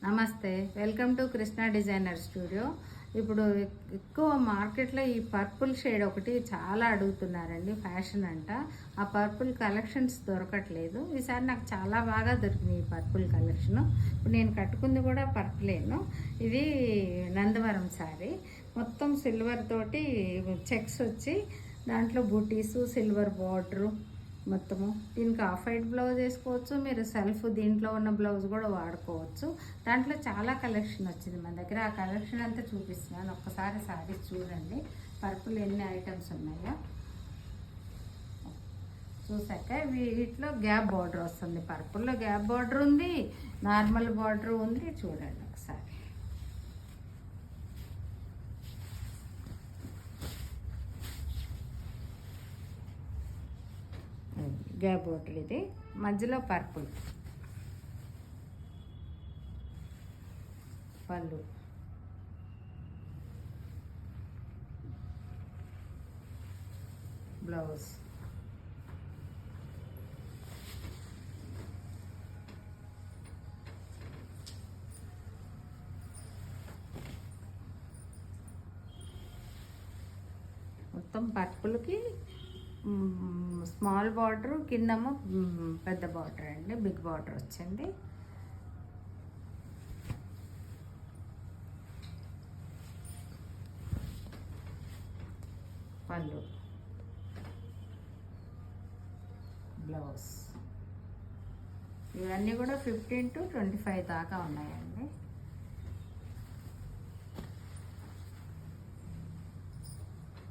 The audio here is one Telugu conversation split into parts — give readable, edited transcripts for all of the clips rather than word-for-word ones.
నమస్తే, welcome to Krishna designer studio. ఇప్పుడు ఎక్కువ మార్కెట్లో ఈ పర్పుల్ షేడ్ ఒకటి చాలా అడుగుతున్నారండి, ఫ్యాషన్ అంట. ఆ పర్పుల్ కలెక్షన్స్ దొరకట్లేదు. ఈసారి నాకు చాలా బాగా దొరికింది ఈ పర్పుల్ కలెక్షను. ఇప్పుడు నేను కట్టుకుంది కూడా పర్పులేను. ఇది నందవరం శారీ, మొత్తం సిల్వర్ తోటి చెక్స్ వచ్చి దాంట్లో బూటీసు, సిల్వర్ బార్డరు మొత్తము. దీనికి ఆఫ్ వైట్ బ్లౌజ్ వేసుకోవచ్చు, మీరు సెల్ఫ్ దీంట్లో ఉన్న బ్లౌజ్ కూడా వాడుకోవచ్చు. దాంట్లో చాలా కలెక్షన్ వచ్చింది మన దగ్గర. ఆ కలెక్షన్ అంతా చూపిస్తున్నాను, ఒక్కసారి సారీస్ చూడండి. పర్పుల్ ఎన్ని ఐటమ్స్ ఉన్నాయో చూసాక వీటిలో గ్యాప్ బార్డర్ వస్తుంది. పర్పుల్లో గ్యాప్ బార్డర్ ఉంది, నార్మల్ బార్డర్ ఉంది. చూడండి ఒకసారి. గ్యాప్ బార్డర్ ఇది, మధ్యలో పర్పుల్ పళ్ళు, బ్లౌజ్, మొత్తం పర్పుల్కి స్మాల్ బార్డర్, కిందమో పెద్ద బార్డర్ అండి, బిగ్ బార్డర్ వచ్చింది. పళ్ళు, బ్లౌజ్. ఇవన్నీ కూడా 15 to 25 దాకా ఉన్నాయండి.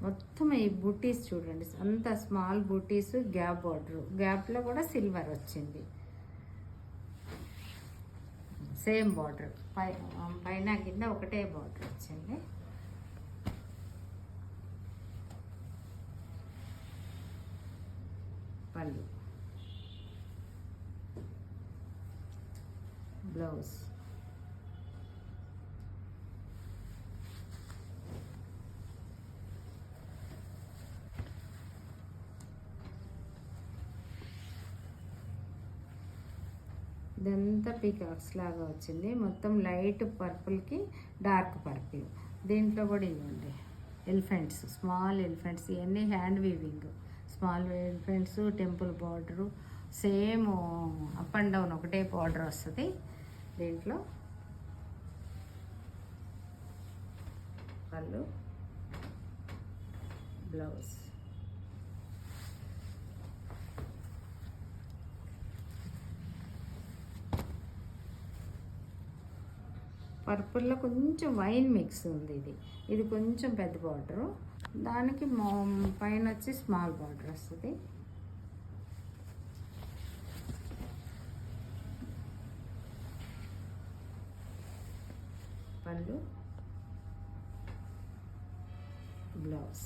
మొత్తం ఈ బూటీస్ చూడండి, అంత స్మాల్ బూటీస్, గ్యాప్ బార్డర్, గ్యాప్లో కూడా సిల్వర్ వచ్చింది. సేమ్ బార్డర్, పైన కింద ఒకటే బార్డర్ వచ్చింది. పళ్ళు, బ్లౌజ్, ఇదంతా పీకాక్స్ లాగా వచ్చింది. మొత్తం లైట్ పర్పుల్కి డార్క్ పర్పుల్. దీంట్లో కూడా ఇవ్వండి ఎలిఫెంట్స్, స్మాల్ ఎలిఫెంట్స్. ఇవన్నీ hand weaving. Small elephants, temple border, same up and down ఒకటే బార్డర్ వస్తుంది దీంట్లో. పళ్ళు, బ్లౌజ్. పర్పుల్లో కొంచెం వైన్ మిక్స్ ఉంది. ఇది కొంచెం పెద్ద బార్డరు, దానికి పైన వచ్చి స్మాల్ బార్డర్ వస్తుంది. పళ్ళు, బ్లౌజ్,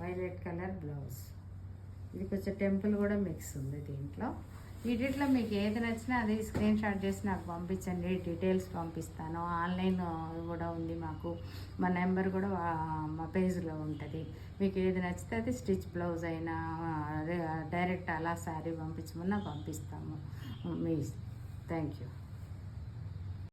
వైలెట్ కలర్ బ్లౌజ్. ఇది కొంచెం టెంపుల్ కూడా మిక్స్ ఉంది దీంట్లో. వీటిలో మీకు ఏది నచ్చినా అది స్క్రీన్ షాట్ చేసి నాకు పంపించండి, డీటెయిల్స్ పంపిస్తాను. ఆన్లైన్ కూడా ఉంది మాకు, మా నెంబర్ కూడా మా పేజ్లో ఉంటుంది. మీకు ఏది నచ్చితే అది స్టిచ్ బ్లౌజ్ అయినా డైరెక్ట్ అలా శారీ పంపించమన్నా పంపిస్తాము. Me thank you.